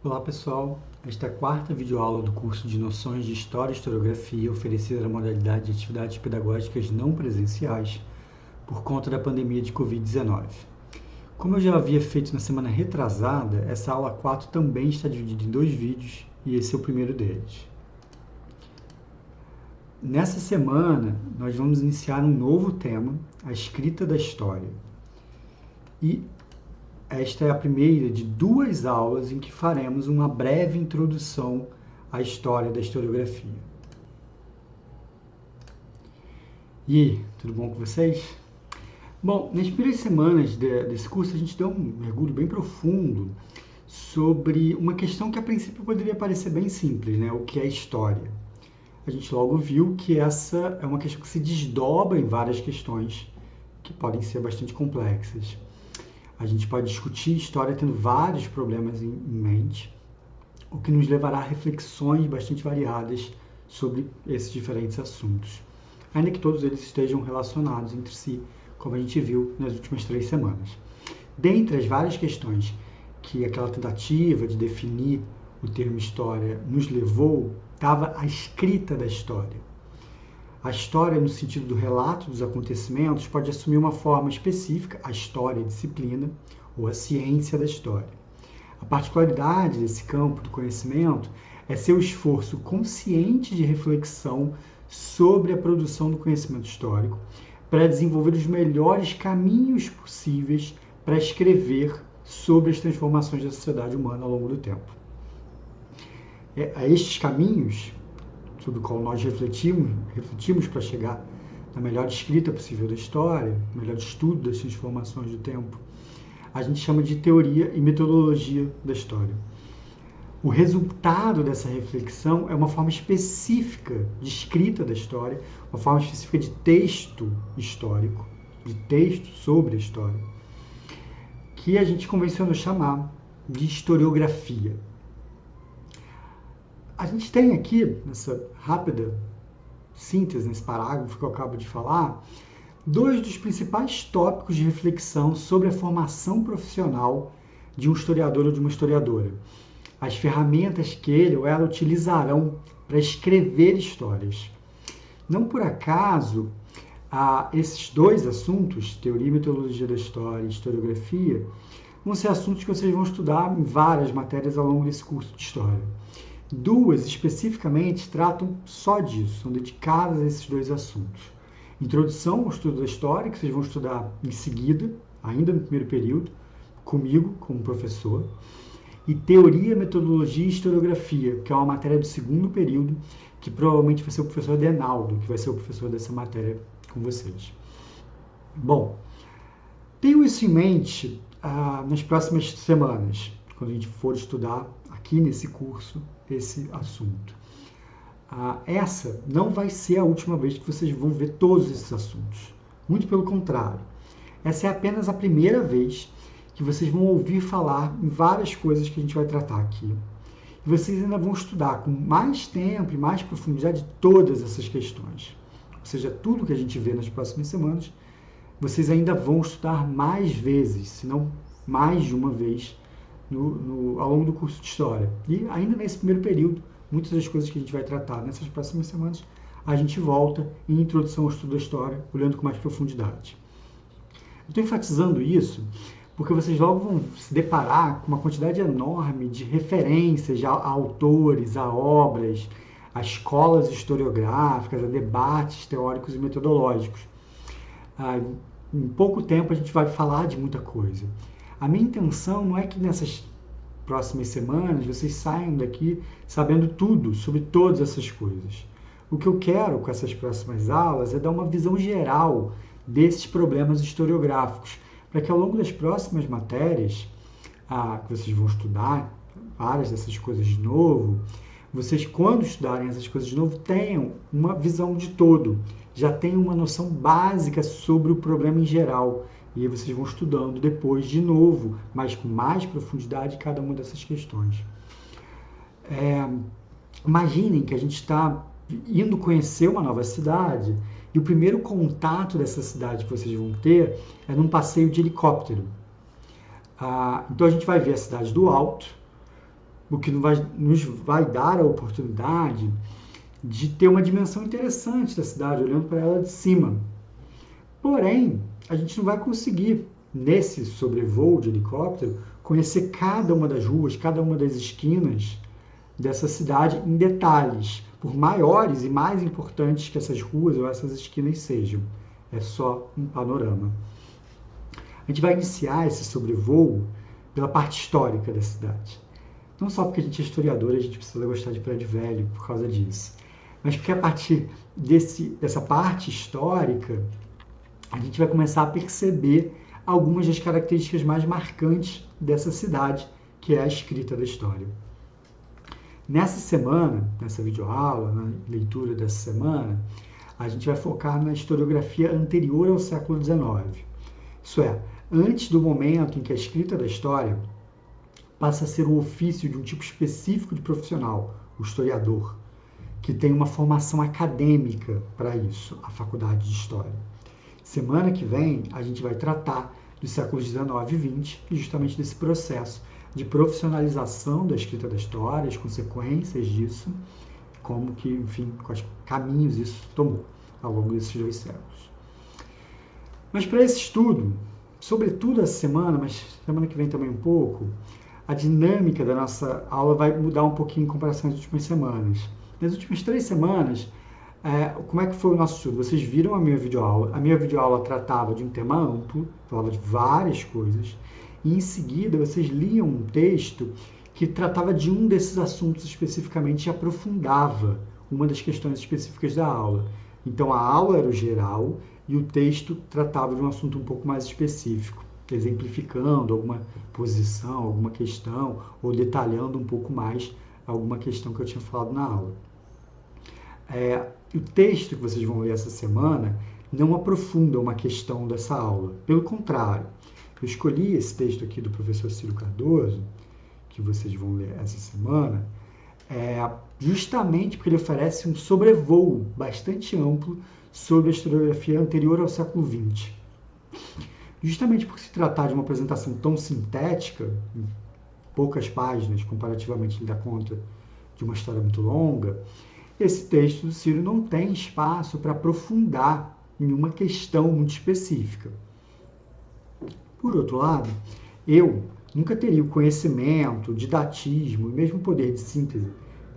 Olá pessoal, esta é a quarta videoaula do curso de Noções de História e Historiografia oferecida na modalidade de atividades pedagógicas não presenciais por conta da pandemia de Covid-19. Como eu já havia feito na semana retrasada, essa aula 4 também está dividida em dois vídeos e esse é o primeiro deles. Nessa semana, nós vamos iniciar um novo tema, a escrita da história. E esta é a primeira de duas aulas em que faremos uma breve introdução à história da historiografia. E aí, tudo bom com vocês? Bom, nas primeiras semanas desse curso a gente deu um mergulho bem profundo sobre uma questão que a princípio poderia parecer bem simples, né? O que é história? A gente logo viu que essa é uma questão que se desdobra em várias questões que podem ser bastante complexas. A gente pode discutir história tendo vários problemas em mente, o que nos levará a reflexões bastante variadas sobre esses diferentes assuntos, ainda que todos eles estejam relacionados entre si, como a gente viu nas últimas 3 semanas. Dentre as várias questões que aquela tentativa de definir o termo história nos levou, estava a escrita da história. A história, no sentido do relato dos acontecimentos, pode assumir uma forma específica, a história, a disciplina, ou a ciência da história. A particularidade desse campo do conhecimento é seu esforço consciente de reflexão sobre a produção do conhecimento histórico, para desenvolver os melhores caminhos possíveis para escrever sobre as transformações da sociedade humana ao longo do tempo. A estes caminhos, sobre o qual nós refletimos para chegar na melhor escrita possível da história, melhor estudo das transformações do tempo, a gente chama de teoria e metodologia da história. O resultado dessa reflexão é uma forma específica de escrita da história, uma forma específica de texto histórico, de texto sobre a história, que a gente convencionou chamar de historiografia. A gente tem aqui, nessa rápida síntese, nesse parágrafo que eu acabo de falar, dois dos principais tópicos de reflexão sobre a formação profissional de um historiador ou de uma historiadora. As ferramentas que ele ou ela utilizarão para escrever histórias. Não por acaso, esses dois assuntos, teoria e metodologia da história e historiografia, vão ser assuntos que vocês vão estudar em várias matérias ao longo desse curso de história. Duas, especificamente, tratam só disso, são dedicadas a esses dois assuntos. Introdução ao estudo da história, que vocês vão estudar em seguida, ainda no primeiro período, comigo, como professor. E teoria, metodologia e historiografia, que é uma matéria do segundo período, que provavelmente vai ser o professor Adenaldo, que vai ser o professor dessa matéria com vocês. Bom, tenho isso em mente nas próximas semanas, quando a gente for estudar aqui nesse curso esse assunto. Essa não vai ser a última vez que vocês vão ver todos esses assuntos. Muito pelo contrário. Essa é apenas a primeira vez que vocês vão ouvir falar em várias coisas que a gente vai tratar aqui. E vocês ainda vão estudar com mais tempo e mais profundidade todas essas questões. Ou seja, tudo que a gente vê nas próximas semanas, vocês ainda vão estudar mais vezes, se não mais de uma vez, ao longo do curso de História. E ainda nesse primeiro período, muitas das coisas que a gente vai tratar nessas próximas semanas, a gente volta em introdução ao estudo da história, olhando com mais profundidade. Eu estou enfatizando isso porque vocês logo vão se deparar com uma quantidade enorme de referências a autores, a obras, a escolas historiográficas, a debates teóricos e metodológicos. Em pouco tempo a gente vai falar de muita coisa. A minha intenção não é que nessas próximas semanas vocês saiam daqui sabendo tudo sobre todas essas coisas. O que eu quero com essas próximas aulas é dar uma visão geral desses problemas historiográficos, para que ao longo das próximas matérias que vocês vão estudar, várias dessas coisas de novo, vocês, quando estudarem essas coisas de novo, tenham uma visão de todo, já tenham uma noção básica sobre o problema em geral. E aí vocês vão estudando depois de novo, mas com mais profundidade, cada uma dessas questões. Imaginem que a gente está indo conhecer uma nova cidade e o primeiro contato dessa cidade que vocês vão ter é num passeio de helicóptero. Então a gente vai ver a cidade do alto, o que nos vai dar a oportunidade de ter uma dimensão interessante da cidade, olhando para ela de cima. Porém, a gente não vai conseguir, nesse sobrevoo de helicóptero, conhecer cada uma das ruas, cada uma das esquinas dessa cidade em detalhes, por maiores e mais importantes que essas ruas ou essas esquinas sejam. É só um panorama. A gente vai iniciar esse sobrevoo pela parte histórica da cidade. Não só porque a gente é historiador, a gente precisa gostar de prédio velho por causa disso, mas porque a partir dessa parte histórica, a gente vai começar a perceber algumas das características mais marcantes dessa cidade, que é a escrita da história. Nessa semana, nessa videoaula, na leitura dessa semana, a gente vai focar na historiografia anterior ao século XIX. Isso é, antes do momento em que a escrita da história passa a ser o ofício de um tipo específico de profissional, o historiador, que tem uma formação acadêmica para isso, a faculdade de História. Semana que vem, a gente vai tratar dos séculos XIX e XX e justamente desse processo de profissionalização da escrita da história, as consequências disso, como que, enfim, quais caminhos isso tomou ao longo desses 2 séculos. Mas para esse estudo, sobretudo essa semana, mas semana que vem também um pouco, a dinâmica da nossa aula vai mudar um pouquinho em comparação às últimas semanas. Nas últimas 3 semanas, como é que foi o nosso estudo? Vocês viram a minha videoaula. A minha videoaula tratava de um tema amplo, falava de várias coisas, e em seguida vocês liam um texto que tratava de um desses assuntos especificamente e aprofundava uma das questões específicas da aula. Então a aula era o geral e o texto tratava de um assunto um pouco mais específico, exemplificando alguma posição, alguma questão, ou detalhando um pouco mais alguma questão que eu tinha falado na aula. O texto que vocês vão ler essa semana não aprofunda uma questão dessa aula. Pelo contrário, eu escolhi esse texto aqui do professor Ciro Cardoso, que vocês vão ler essa semana, justamente porque ele oferece um sobrevoo bastante amplo sobre a historiografia anterior ao século XX. Justamente por se tratar de uma apresentação tão sintética, em poucas páginas, comparativamente ele dá conta de uma história muito longa, esse texto do Ciro não tem espaço para aprofundar em uma questão muito específica. Por outro lado, eu nunca teria o conhecimento, o didatismo e mesmo o poder de síntese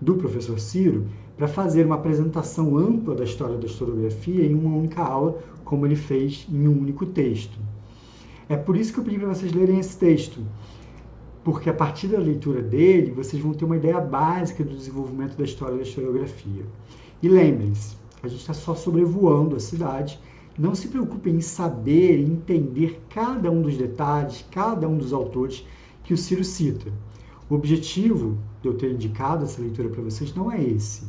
do professor Ciro para fazer uma apresentação ampla da história da historiografia em uma única aula, como ele fez em um único texto. É por isso que eu pedi para vocês lerem esse texto, porque a partir da leitura dele, vocês vão ter uma ideia básica do desenvolvimento da história da historiografia. E lembrem-se, a gente está só sobrevoando a cidade. Não se preocupem em saber e entender cada um dos detalhes, cada um dos autores que o Ciro cita. O objetivo de eu ter indicado essa leitura para vocês não é esse.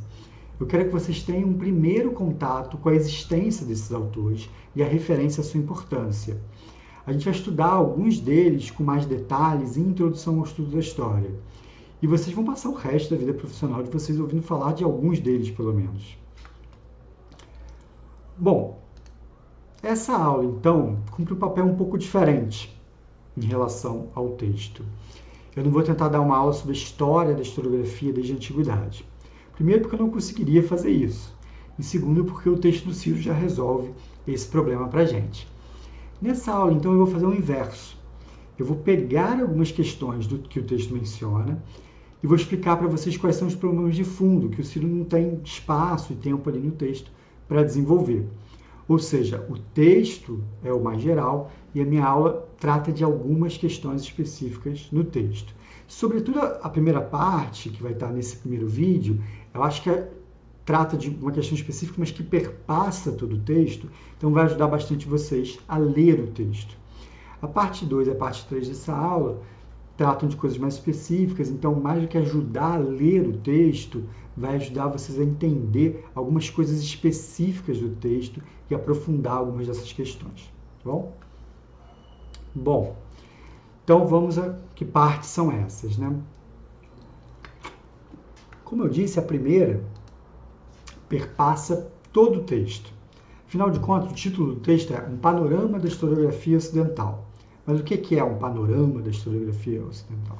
Eu quero que vocês tenham um primeiro contato com a existência desses autores e a referência à sua importância. A gente vai estudar alguns deles com mais detalhes em introdução ao estudo da história. E vocês vão passar o resto da vida profissional de vocês ouvindo falar de alguns deles, pelo menos. Bom, essa aula, então, cumpre um papel um pouco diferente em relação ao texto. Eu não vou tentar dar uma aula sobre a história da historiografia desde a antiguidade. Primeiro, porque eu não conseguiria fazer isso. E segundo, porque o texto do Ciro já resolve esse problema para a gente. Nessa aula, então, eu vou fazer o inverso. Eu vou pegar algumas questões que o texto menciona e vou explicar para vocês quais são os problemas de fundo, que o Ciro não tem espaço e tempo ali no texto para desenvolver. Ou seja, o texto é o mais geral e a minha aula trata de algumas questões específicas no texto. Sobretudo a primeira parte, que vai estar nesse primeiro vídeo, eu acho que trata de uma questão específica, mas que perpassa todo o texto, então vai ajudar bastante vocês a ler o texto. A parte 2 e a parte 3 dessa aula tratam de coisas mais específicas, então mais do que ajudar a ler o texto, vai ajudar vocês a entender algumas coisas específicas do texto e aprofundar algumas dessas questões, tá bom? Bom, então vamos a que partes são essas, né? Como eu disse, a primeira perpassa todo o texto. Afinal de contas, o título do texto é Um Panorama da Historiografia Ocidental. Mas o que é um panorama da historiografia ocidental?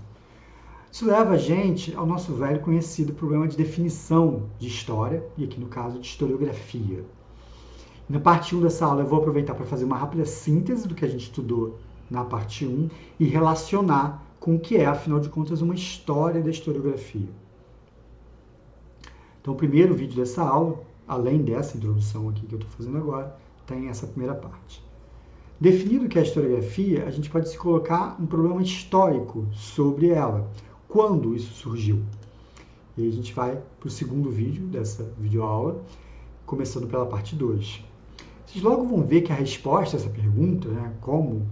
Isso leva a gente ao nosso velho conhecido problema de definição de história, e aqui no caso de historiografia. Na parte 1 dessa aula eu vou aproveitar para fazer uma rápida síntese do que a gente estudou na parte 1 e relacionar com o que é, afinal de contas, uma história da historiografia. Então, o primeiro vídeo dessa aula, além dessa introdução aqui que eu estou fazendo agora, tem essa primeira parte. Definido o que é a historiografia, a gente pode se colocar um problema histórico sobre ela. Quando isso surgiu? E aí a gente vai para o segundo vídeo dessa videoaula, começando pela parte 2. Vocês logo vão ver que a resposta a essa pergunta, né, como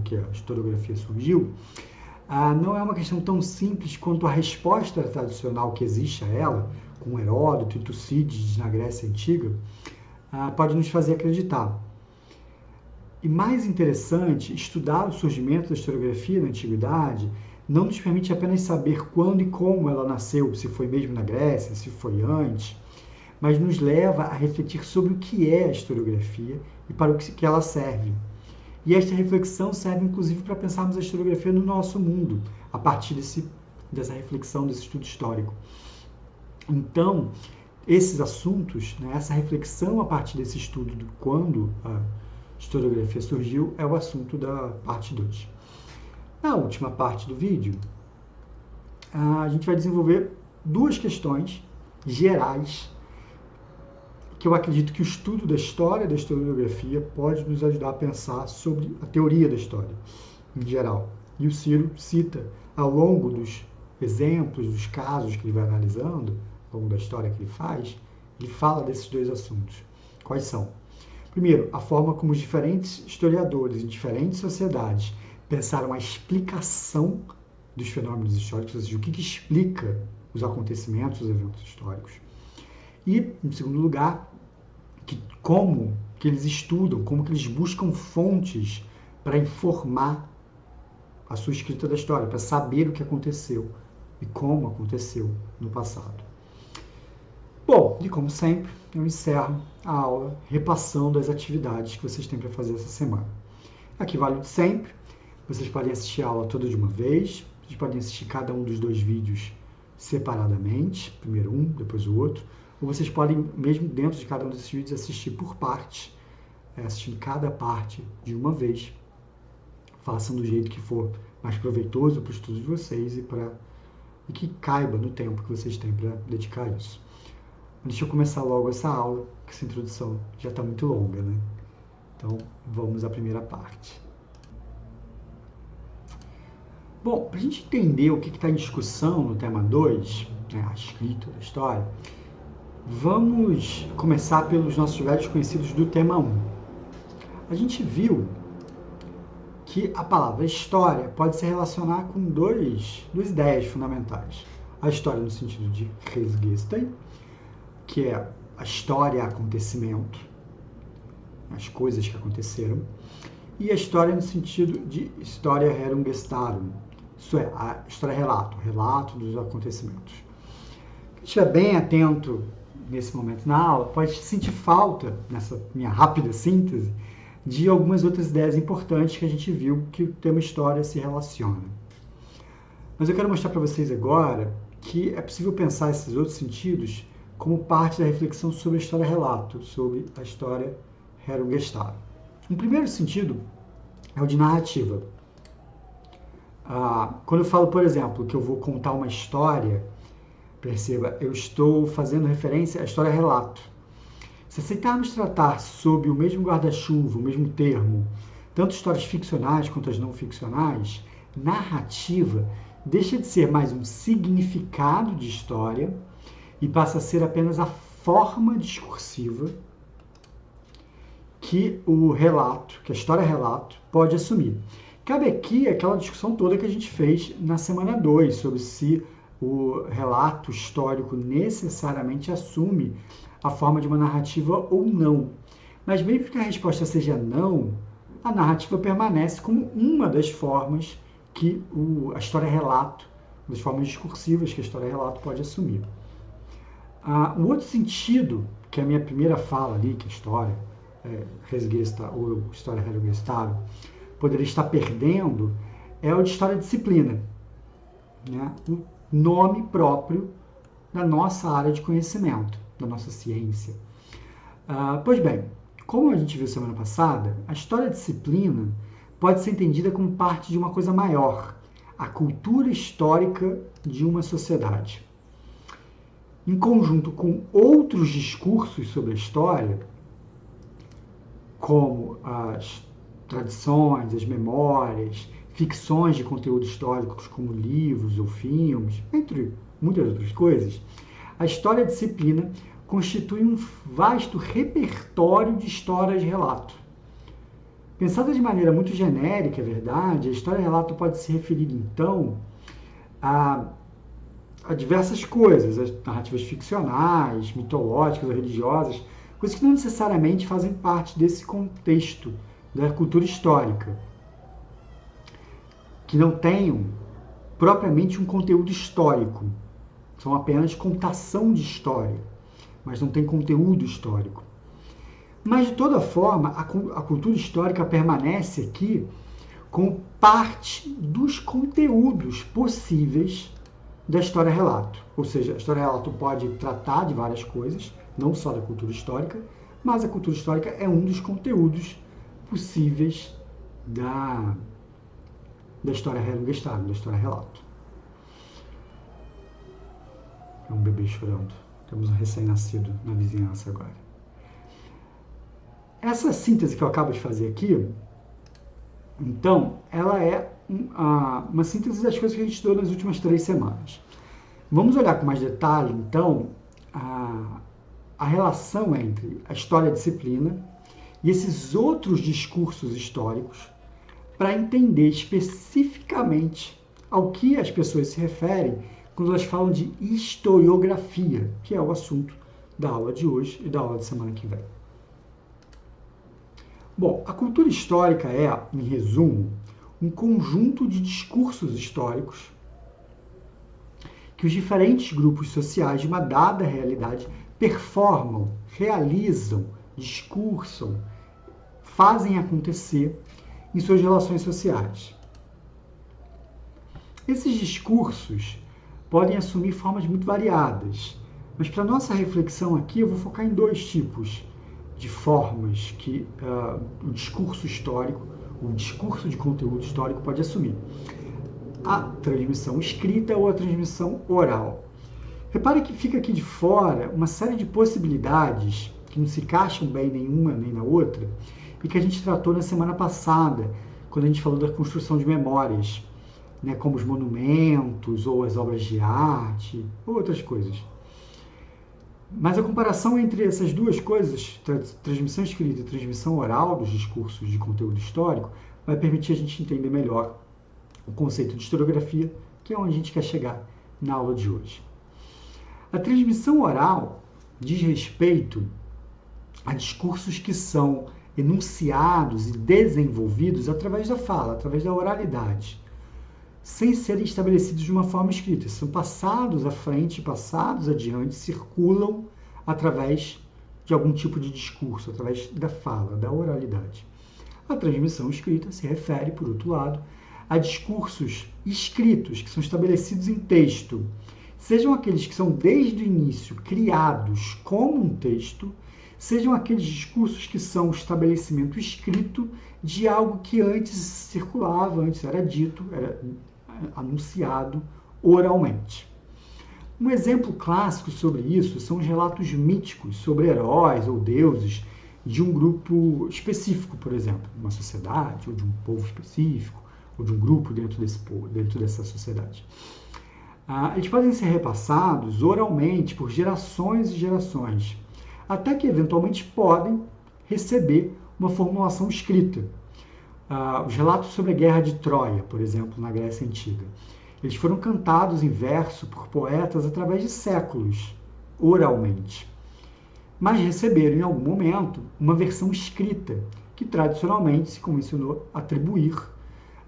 que a historiografia surgiu, não é uma questão tão simples quanto a resposta tradicional que existe a ela, com Heródoto e Tucídides na Grécia Antiga, pode nos fazer acreditar. E mais interessante, estudar o surgimento da historiografia na Antiguidade não nos permite apenas saber quando e como ela nasceu, se foi mesmo na Grécia, se foi antes, mas nos leva a refletir sobre o que é a historiografia e para o que ela serve. E esta reflexão serve, inclusive, para pensarmos a historiografia no nosso mundo, a partir dessa reflexão, desse estudo histórico. Então, esses assuntos, né, essa reflexão a partir desse estudo de quando a historiografia surgiu, é o assunto da parte 2. Na última parte do vídeo, a gente vai desenvolver duas questões gerais que eu acredito que o estudo da história da historiografia pode nos ajudar a pensar sobre a teoria da história, em geral. E o Ciro cita, ao longo dos exemplos, dos casos que ele vai analisando, ao longo da história que ele faz, ele fala desses dois assuntos. Quais são? Primeiro, a forma como os diferentes historiadores em diferentes sociedades pensaram a explicação dos fenômenos históricos, ou seja, o que explica os acontecimentos, os eventos históricos. E, em segundo lugar, como que eles estudam, como que eles buscam fontes para informar a sua escrita da história, para saber o que aconteceu e como aconteceu no passado. Bom, e como sempre, eu encerro a aula repassando as atividades que vocês têm para fazer essa semana. Aqui vale de sempre, vocês podem assistir a aula toda de uma vez, vocês podem assistir cada um dos dois vídeos separadamente, primeiro um, depois o outro, ou vocês podem, mesmo dentro de cada um desses vídeos, assistir por parte, assistindo cada parte de uma vez. Façam do jeito que for mais proveitoso para o estudo de vocês e que caiba no tempo que vocês têm para dedicar a isso. Deixa eu começar logo essa aula, que essa introdução já está muito longa, né? Então, vamos à primeira parte. Bom, para a gente entender o que está em discussão no tema 2, né, a escrita da história, vamos começar pelos nossos velhos conhecidos do tema 1. A gente viu que a palavra história pode se relacionar com duas ideias fundamentais. A história no sentido de Resgesta, que é a história acontecimento, as coisas que aconteceram, e a história no sentido de Historia Rerum Gestarum, isso é, a história-relato, relato dos acontecimentos. Quem estiver bem atento nesse momento na aula, pode sentir falta, nessa minha rápida síntese, de algumas outras ideias importantes que a gente viu que o tema história se relaciona. Mas eu quero mostrar para vocês agora que é possível pensar esses outros sentidos como parte da reflexão sobre a história-relato, sobre a história Rerum Gestarum. Um primeiro sentido é o de narrativa. Quando eu falo, por exemplo, que eu vou contar uma história, perceba, eu estou fazendo referência à história-relato. Se aceitarmos tratar sob o mesmo guarda-chuva, o mesmo termo, tanto histórias ficcionais quanto as não ficcionais, narrativa deixa de ser mais um significado de história e passa a ser apenas a forma discursiva que o relato, que a história-relato pode assumir. Cabe aqui aquela discussão toda que a gente fez na semana 2, sobre se o relato histórico necessariamente assume a forma de uma narrativa ou não. Mas mesmo que a resposta seja não, a narrativa permanece como uma das formas que a história-relato, das formas discursivas que a história-relato pode assumir. Um outro sentido, que é a minha primeira fala ali, que a história Resgesta ou história Rerum Gestarum poderia estar perdendo, é o de história-disciplina. né, o nome próprio da nossa área de conhecimento, da nossa ciência. Pois bem, como a gente viu semana passada, a história-disciplina pode ser entendida como parte de uma coisa maior, a cultura histórica de uma sociedade. Em conjunto com outros discursos sobre a história, como as tradições, as memórias, ficções de conteúdo históricos como livros ou filmes, entre muitas outras coisas, a história-disciplina constitui um vasto repertório de histórias-relato. Pensada de maneira muito genérica, é verdade, a história-relato pode se referir, então, a diversas coisas, as narrativas ficcionais, mitológicas ou religiosas, coisas que não necessariamente fazem parte desse contexto da cultura histórica, que não tenham propriamente um conteúdo histórico, são apenas contação de história, mas não tem conteúdo histórico. Mas, de toda forma, a cultura histórica permanece aqui como parte dos conteúdos possíveis da história-relato. Ou seja, a história-relato pode tratar de várias coisas, não só da cultura histórica, mas a cultura histórica é um dos conteúdos possíveis da história da história-relato. É um bebê chorando. Temos um recém-nascido na vizinhança agora. Essa síntese que eu acabo de fazer aqui, então, ela é uma síntese das coisas que a gente estudou nas últimas 3 semanas. Vamos olhar com mais detalhe, então, a relação entre a história-disciplina e esses outros discursos históricos para entender especificamente ao que as pessoas se referem quando elas falam de historiografia, que é o assunto da aula de hoje e da aula de semana que vem. Bom, a cultura histórica é, em resumo, um conjunto de discursos históricos que os diferentes grupos sociais de uma dada realidade performam, realizam, discursam, fazem acontecer em suas relações sociais. Esses discursos podem assumir formas muito variadas, mas para nossa reflexão aqui eu vou focar em 2 tipos de formas que o discurso histórico, o discurso de conteúdo histórico pode assumir. A transmissão escrita ou a transmissão oral. Repare que fica aqui de fora uma série de possibilidades que não se encaixam bem nenhuma nem na outra e que a gente tratou na semana passada, quando a gente falou da construção de memórias, né, como os monumentos ou as obras de arte ou outras coisas. Mas a comparação entre essas 2 coisas, transmissão escrita e transmissão oral dos discursos de conteúdo histórico, vai permitir a gente entender melhor o conceito de historiografia, que é onde a gente quer chegar na aula de hoje. A transmissão oral diz respeito a discursos que são enunciados e desenvolvidos através da fala, através da oralidade, sem serem estabelecidos de uma forma escrita. São passados à frente, passados adiante, circulam através de algum tipo de discurso, através da fala, da oralidade. A transmissão escrita se refere, por outro lado, a discursos escritos, que são estabelecidos em texto, sejam aqueles que são desde o início criados como um texto, sejam aqueles discursos que são o estabelecimento escrito de algo que antes circulava, antes era dito, era anunciado oralmente. Um exemplo clássico sobre isso são os relatos míticos sobre heróis ou deuses de um grupo específico, por exemplo, de uma sociedade, ou de um povo específico, ou de um grupo dentro desse povo, dentro dessa sociedade. Eles podem ser repassados oralmente por gerações e gerações, até que eventualmente podem receber uma formulação escrita. Os relatos sobre a Guerra de Troia, por exemplo, na Grécia Antiga, eles foram cantados em verso por poetas através de séculos, oralmente, mas receberam em algum momento uma versão escrita, que tradicionalmente se convencionou atribuir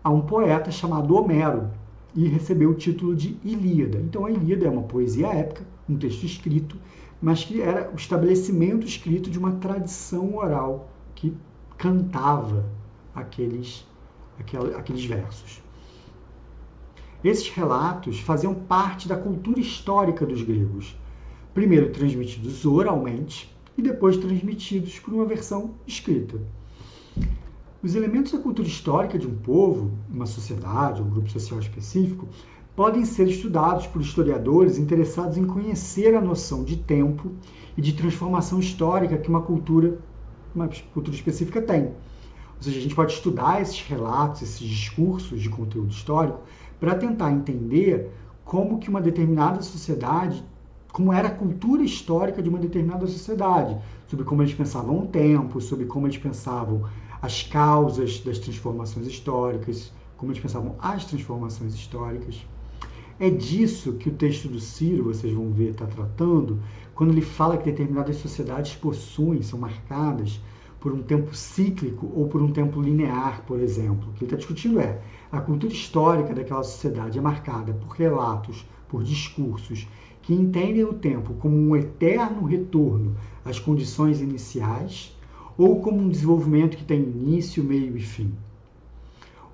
a um poeta chamado Homero, e recebeu o título de Ilíada. Então a Ilíada é uma poesia épica, um texto escrito, mas que era o estabelecimento escrito de uma tradição oral que cantava aqueles versos. Esses relatos faziam parte da cultura histórica dos gregos, primeiro transmitidos oralmente e depois transmitidos por uma versão escrita. Os elementos da cultura histórica de um povo, uma sociedade, um grupo social específico, podem ser estudados por historiadores interessados em conhecer a noção de tempo e de transformação histórica que uma cultura específica tem. Ou seja, a gente pode estudar esses relatos, esses discursos de conteúdo histórico, para tentar entender como que uma determinada sociedade, como era a cultura histórica de uma determinada sociedade, sobre como eles pensavam o tempo, sobre como eles pensavam as causas das transformações históricas, como eles pensavam as transformações históricas. É disso que o texto do Ciro, vocês vão ver, está tratando, quando ele fala que determinadas sociedades possuem, são marcadas por um tempo cíclico ou por um tempo linear, por exemplo. O que ele está discutindo é a cultura histórica daquela sociedade é marcada por relatos, por discursos que entendem o tempo como um eterno retorno às condições iniciais ou como um desenvolvimento que tem início, meio e fim.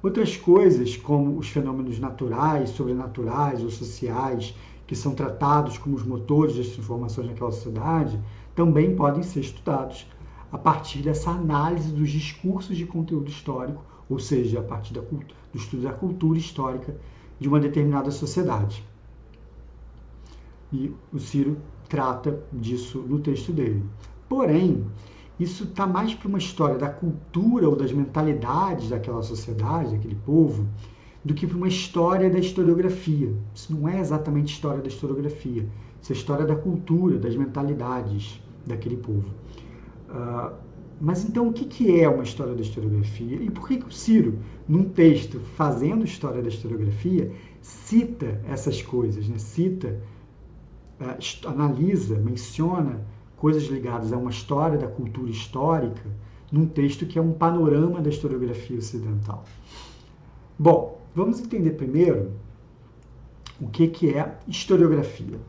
Outras coisas, como os fenômenos naturais, sobrenaturais ou sociais, que são tratados como os motores das transformações naquela sociedade, também podem ser estudados a partir dessa análise dos discursos de conteúdo histórico, ou seja, a partir do estudo da cultura histórica de uma determinada sociedade. E o Ciro trata disso no texto dele. Porém, isso está mais para uma história da cultura ou das mentalidades daquela sociedade, daquele povo, do que para uma história da historiografia. Isso não é exatamente história da historiografia. Isso é história da cultura, das mentalidades daquele povo. Mas então, o que é uma história da historiografia? E por que o Ciro, num texto fazendo história da historiografia, cita essas coisas, né? Cita, analisa, menciona coisas ligadas a uma história da cultura histórica, num texto que é um panorama da historiografia ocidental. Bom, vamos entender primeiro o que é historiografia.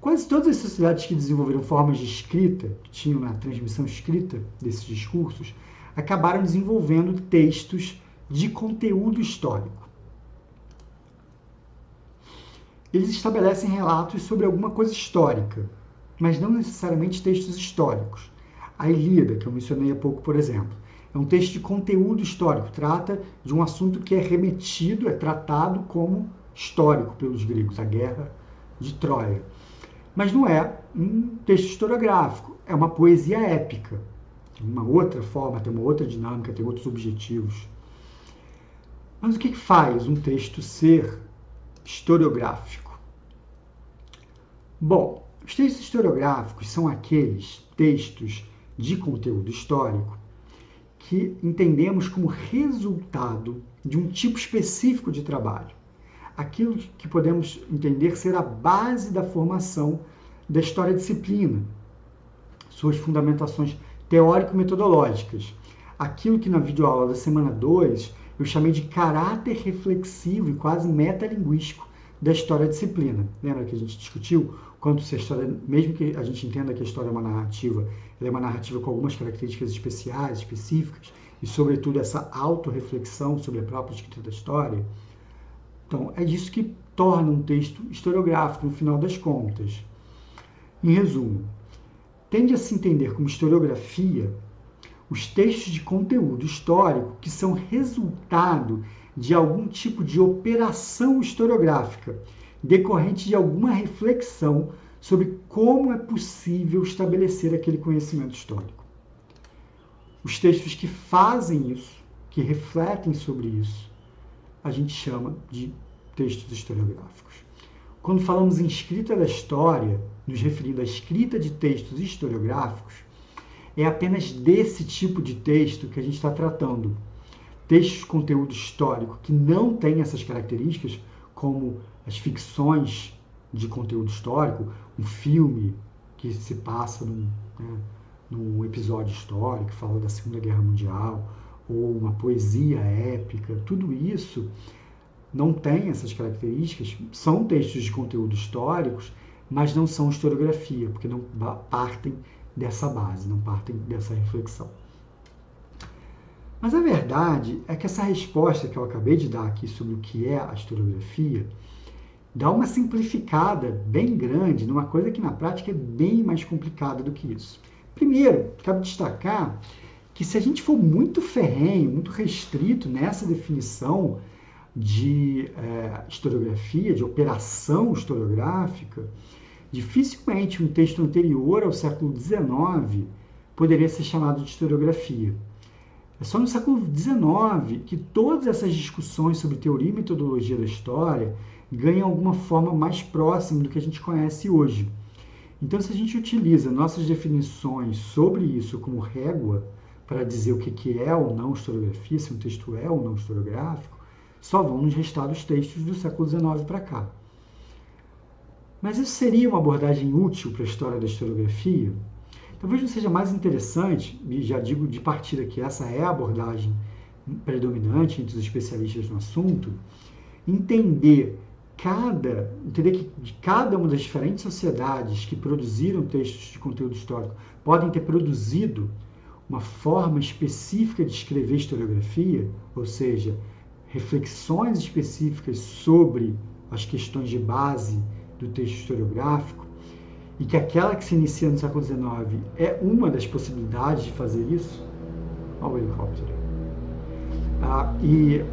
Quase todas as sociedades que desenvolveram formas de escrita, que tinham a transmissão escrita desses discursos, acabaram desenvolvendo textos de conteúdo histórico. Eles estabelecem relatos sobre alguma coisa histórica, mas não necessariamente textos históricos. A Ilíada, que eu mencionei há pouco, por exemplo, é um texto de conteúdo histórico, trata de um assunto que é remetido, é tratado como histórico pelos gregos, a guerra de Troia. Mas não é um texto historiográfico, é uma poesia épica. Tem uma outra forma, tem uma outra dinâmica, tem outros objetivos. Mas o que faz um texto ser historiográfico? Bom, os textos historiográficos são aqueles textos de conteúdo histórico que entendemos como resultado de um tipo específico de trabalho. Aquilo que podemos entender ser a base da formação da história-disciplina, suas fundamentações teórico-metodológicas. Aquilo que na videoaula da semana 2 eu chamei de caráter reflexivo e quase metalinguístico da história-disciplina. Lembra que a gente discutiu quanto se a história, mesmo que a gente entenda que a história é uma narrativa, ela é uma narrativa com algumas características especiais, específicas, e sobretudo essa autorreflexão sobre a própria escrita da história. Então, é isso que torna um texto historiográfico, no final das contas. Em resumo, tende a se entender como historiografia os textos de conteúdo histórico que são resultado de algum tipo de operação historiográfica, decorrente de alguma reflexão sobre como é possível estabelecer aquele conhecimento histórico. Os textos que fazem isso, que refletem sobre isso, a gente chama de textos historiográficos. Quando falamos em escrita da história, nos referindo à escrita de textos historiográficos, é apenas desse tipo de texto que a gente está tratando. Textos de conteúdo histórico que não têm essas características, como as ficções de conteúdo histórico, um filme que se passa num episódio histórico, que fala da Segunda Guerra Mundial, ou uma poesia épica, tudo isso não tem essas características, são textos de conteúdo históricos, mas não são historiografia, porque não partem dessa base, não partem dessa reflexão. Mas a verdade é que essa resposta que eu acabei de dar aqui sobre o que é a historiografia dá uma simplificada bem grande numa coisa que na prática é bem mais complicada do que isso. Primeiro, cabe destacar que se a gente for muito ferrenho, muito restrito nessa definição de historiografia, de operação historiográfica, dificilmente um texto anterior ao século XIX poderia ser chamado de historiografia. É só no século XIX que todas essas discussões sobre teoria e metodologia da história ganham alguma forma mais próxima do que a gente conhece hoje. Então, se a gente utiliza nossas definições sobre isso como régua para dizer o que é ou não historiografia, se um texto é ou não historiográfico, só vão nos restar os textos do século XIX para cá. Mas isso seria uma abordagem útil para a história da historiografia? Talvez não seja mais interessante, e já digo de partida que essa é a abordagem predominante entre os especialistas no assunto, entender que de cada uma das diferentes sociedades que produziram textos de conteúdo histórico podem ter produzido uma forma específica de escrever historiografia, ou seja, reflexões específicas sobre as questões de base do texto historiográfico, e que aquela que se inicia no século XIX é uma das possibilidades de fazer isso. Olha o helicóptero. E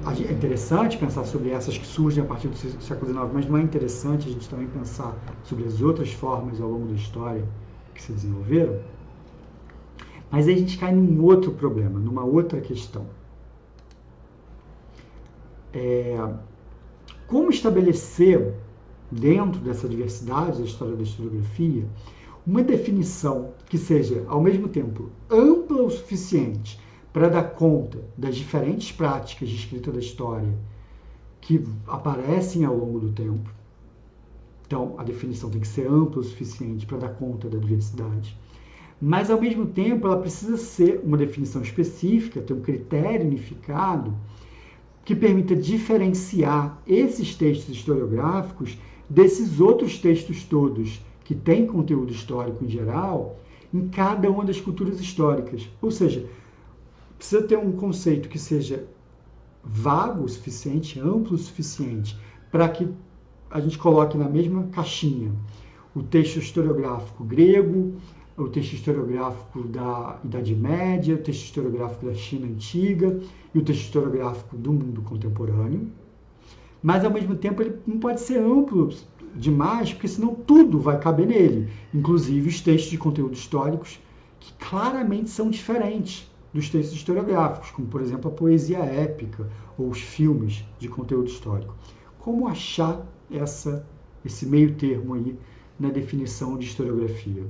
é interessante pensar sobre essas que surgem a partir do século XIX, mas não é interessante a gente também pensar sobre as outras formas ao longo da história que se desenvolveram? Mas aí a gente cai num outro problema, numa outra questão. Como estabelecer, dentro dessa diversidade da história da historiografia, uma definição que seja, ao mesmo tempo, ampla o suficiente para dar conta das diferentes práticas de escrita da história que aparecem ao longo do tempo. Então, a definição tem que ser ampla o suficiente para dar conta da diversidade. Mas, ao mesmo tempo, ela precisa ser uma definição específica, ter um critério unificado que permita diferenciar esses textos historiográficos desses outros textos todos que têm conteúdo histórico em geral em cada uma das culturas históricas. Ou seja, precisa ter um conceito que seja vago o suficiente, amplo o suficiente, para que a gente coloque na mesma caixinha o texto historiográfico grego, o texto historiográfico da Idade Média, o texto historiográfico da China Antiga e o texto historiográfico do mundo contemporâneo. Mas, ao mesmo tempo, ele não pode ser amplo demais, porque senão tudo vai caber nele, inclusive os textos de conteúdo históricos, que claramente são diferentes dos textos historiográficos, como, por exemplo, a poesia épica ou os filmes de conteúdo histórico. Como achar esse meio termo aí na definição de historiografia?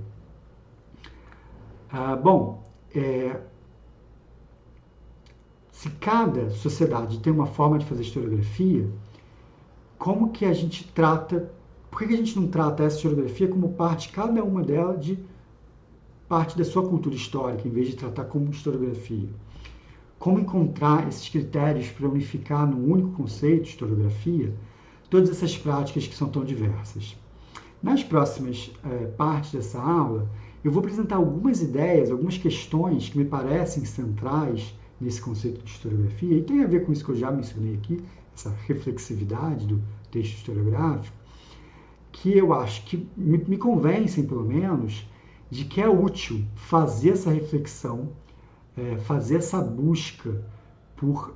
Se cada sociedade tem uma forma de fazer historiografia, como que a gente trata, por que a gente não trata essa historiografia como parte, cada uma delas, de parte da sua cultura histórica, em vez de tratar como historiografia? Como encontrar esses critérios para unificar num único conceito, historiografia, todas essas práticas que são tão diversas? Nas próximas partes dessa aula, eu vou apresentar algumas ideias, algumas questões que me parecem centrais nesse conceito de historiografia, e tem a ver com isso que eu já mencionei aqui, essa reflexividade do texto historiográfico, que eu acho que me convencem, pelo menos, de que é útil fazer essa reflexão, fazer essa busca por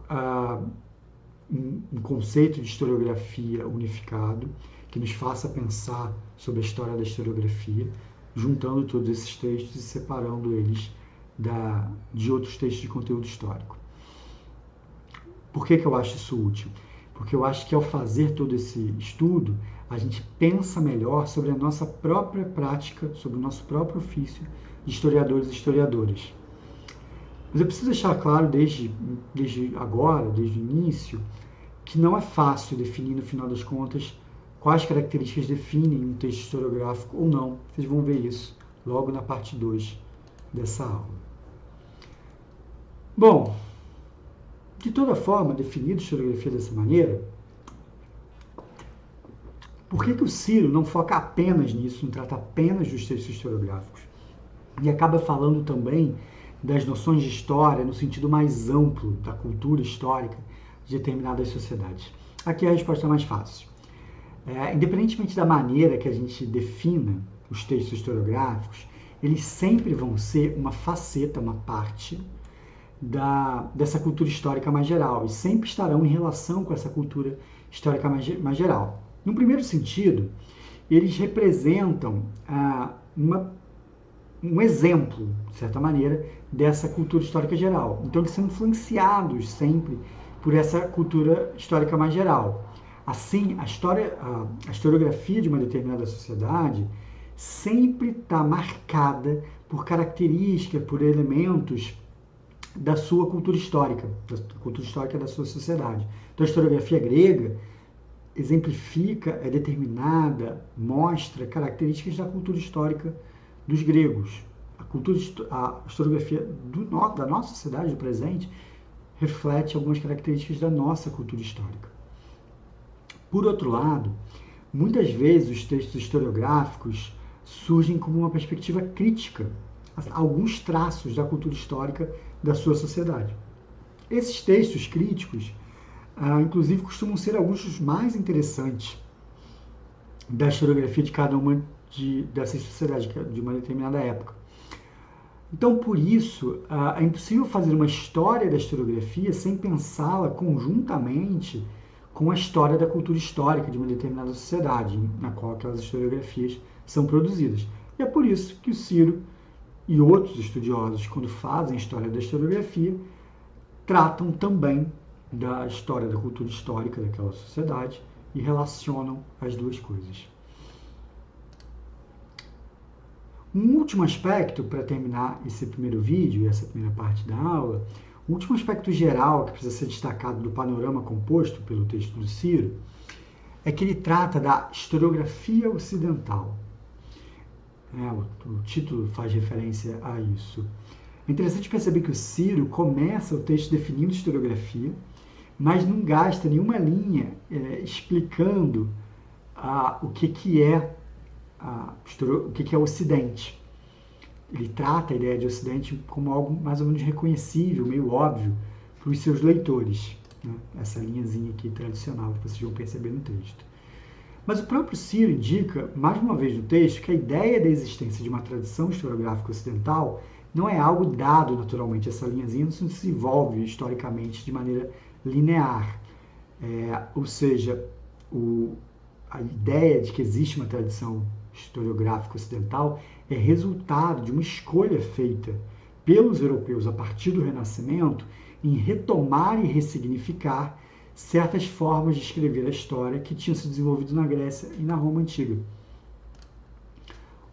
um conceito de historiografia unificado, que nos faça pensar sobre a história da historiografia, juntando todos esses textos e separando eles de outros textos de conteúdo histórico. Por que eu acho isso útil? Porque eu acho que ao fazer todo esse estudo, a gente pensa melhor sobre a nossa própria prática, sobre o nosso próprio ofício de historiadores e historiadoras. Mas eu preciso deixar claro desde agora, desde o início, que não é fácil definir, no final das contas, quais características definem um texto historiográfico ou não. Vocês vão ver isso logo na parte 2 dessa aula. Bom, de toda forma, definido historiografia dessa maneira, por que o Ciro não foca apenas nisso, não trata apenas dos textos historiográficos? E acaba falando também das noções de história no sentido mais amplo da cultura histórica de determinadas sociedades? Aqui a resposta é mais fácil. Independentemente da maneira que a gente defina os textos historiográficos, eles sempre vão ser uma faceta, uma parte dessa cultura histórica mais geral e sempre estarão em relação com essa cultura histórica mais geral. No primeiro sentido, eles representam um exemplo, de certa maneira, dessa cultura histórica geral. Então, eles são influenciados sempre por essa cultura histórica mais geral. Assim, a historiografia de uma determinada sociedade sempre está marcada por características, por elementos da sua cultura histórica da sua sociedade. Então, a historiografia grega exemplifica, é determinada, mostra características da cultura histórica dos gregos. A historiografia da nossa sociedade, do presente, reflete algumas características da nossa cultura histórica. Por outro lado, muitas vezes os textos historiográficos surgem como uma perspectiva crítica a alguns traços da cultura histórica da sua sociedade. Esses textos críticos, inclusive, costumam ser alguns dos mais interessantes da historiografia de cada uma dessas sociedades, de uma determinada época. Então, por isso, é impossível fazer uma história da historiografia sem pensá-la conjuntamente com a história da cultura histórica de uma determinada sociedade, na qual aquelas historiografias são produzidas. E é por isso que o Ciro e outros estudiosos, quando fazem história da historiografia, tratam também da história da cultura histórica daquela sociedade e relacionam as duas coisas. Um último aspecto, para terminar esse primeiro vídeo e essa primeira parte da aula, um último aspecto geral que precisa ser destacado do panorama composto pelo texto do Ciro é que ele trata da historiografia ocidental. O título faz referência a isso. É interessante perceber que o Ciro começa o texto definindo historiografia, mas não gasta nenhuma linha explicando o que é o Ocidente. Ele trata a ideia de Ocidente como algo mais ou menos reconhecível, meio óbvio, para os seus leitores. Né? Essa linhazinha aqui tradicional que vocês vão perceber no texto. Mas o próprio Ciro indica, mais uma vez no texto, que a ideia da existência de uma tradição historiográfica ocidental não é algo dado naturalmente. Essa linhazinha não se desenvolve historicamente de maneira linear. Ou seja, a ideia de que existe uma tradição historiográfica ocidental é resultado de uma escolha feita pelos europeus a partir do Renascimento em retomar e ressignificar certas formas de escrever a história que tinham se desenvolvido na Grécia e na Roma Antiga.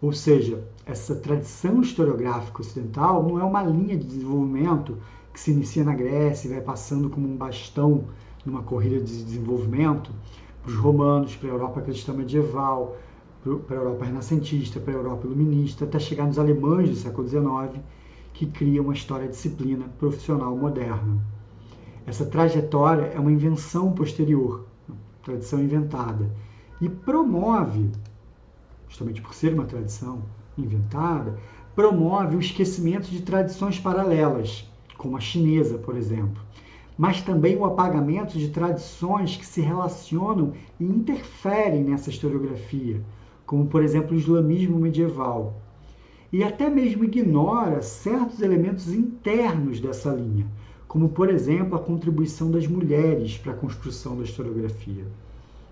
Ou seja, essa tradição historiográfica ocidental não é uma linha de desenvolvimento que se inicia na Grécia e vai passando como um bastão numa corrida de desenvolvimento para os romanos, para a Europa cristã medieval, para a Europa renascentista, para a Europa iluminista, até chegar nos alemães do século XIX, que criam uma história-disciplina profissional moderna. Essa trajetória é uma invenção posterior, uma tradição inventada, e promove, justamente por ser uma tradição inventada, promove o esquecimento de tradições paralelas, como a chinesa, por exemplo, mas também o apagamento de tradições que se relacionam e interferem nessa historiografia, como, por exemplo, o islamismo medieval, e até mesmo ignora certos elementos internos dessa linha, como, por exemplo, a contribuição das mulheres para a construção da historiografia.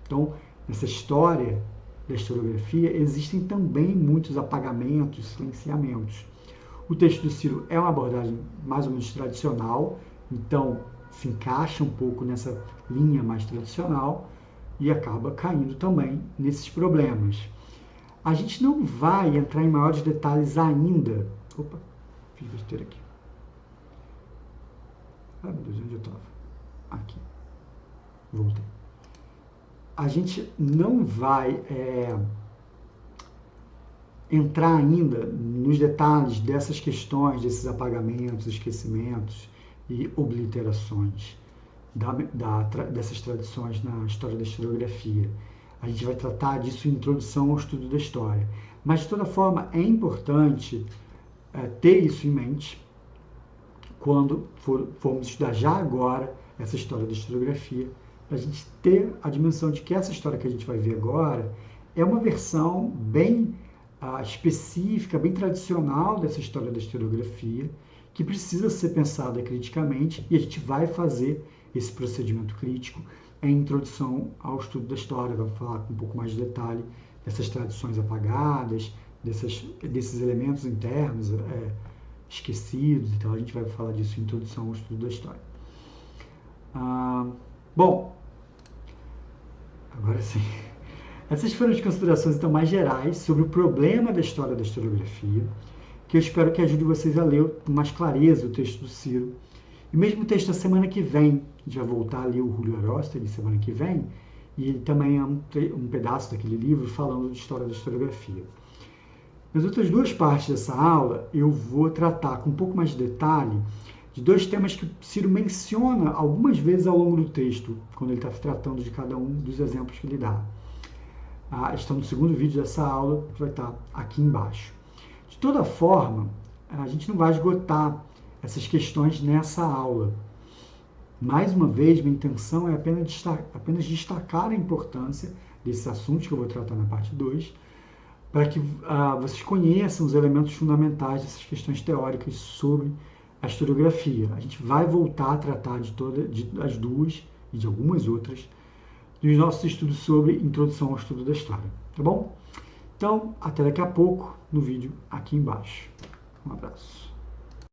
Então, nessa história da historiografia, existem também muitos apagamentos, silenciamentos. O texto do Ciro é uma abordagem mais ou menos tradicional, então se encaixa um pouco nessa linha mais tradicional e acaba caindo também nesses problemas. A gente não vai entrar em maiores detalhes ainda. Opa, fiz besteira aqui. Ai, meu Deus, onde eu estava? Aqui. Voltei. A gente não vai entrar ainda nos detalhes dessas questões, desses apagamentos, esquecimentos e obliterações dessas tradições na história da historiografia. A gente vai tratar disso em introdução ao estudo da história. Mas, de toda forma, é importante ter isso em mente quando formos estudar já agora essa história da historiografia, para a gente ter a dimensão de que essa história que a gente vai ver agora é uma versão bem específica, bem tradicional dessa história da historiografia, que precisa ser pensada criticamente, e a gente vai fazer esse procedimento crítico em introdução ao estudo da história. Vamos falar com um pouco mais de detalhe dessas tradições apagadas, desses elementos internos esquecidos. Então a gente vai falar disso em introdução ao estudo da história. Bom, agora sim. Essas foram as considerações então mais gerais sobre o problema da história da historiografia, que eu espero que ajude vocês a ler com mais clareza o texto do Ciro. E mesmo o texto da semana que vem, a gente vai voltar a ler o Julio Aróstegui semana que vem, e ele também é um pedaço daquele livro falando de história da historiografia. Nas outras duas partes dessa aula, eu vou tratar com um pouco mais de detalhe de dois temas que o Ciro menciona algumas vezes ao longo do texto, quando ele está tratando de cada um dos exemplos que ele dá. Estão no segundo vídeo dessa aula, que vai estar aqui embaixo. De toda forma, a gente não vai esgotar essas questões nessa aula. Mais uma vez, minha intenção é apenas destacar a importância desses assuntos que eu vou tratar na parte 2, para que vocês conheçam os elementos fundamentais dessas questões teóricas sobre a historiografia. A gente vai voltar a tratar das duas e de algumas outras nos nossos estudos sobre introdução ao estudo da história, tá bom? Então, até daqui a pouco no vídeo aqui embaixo. Um abraço.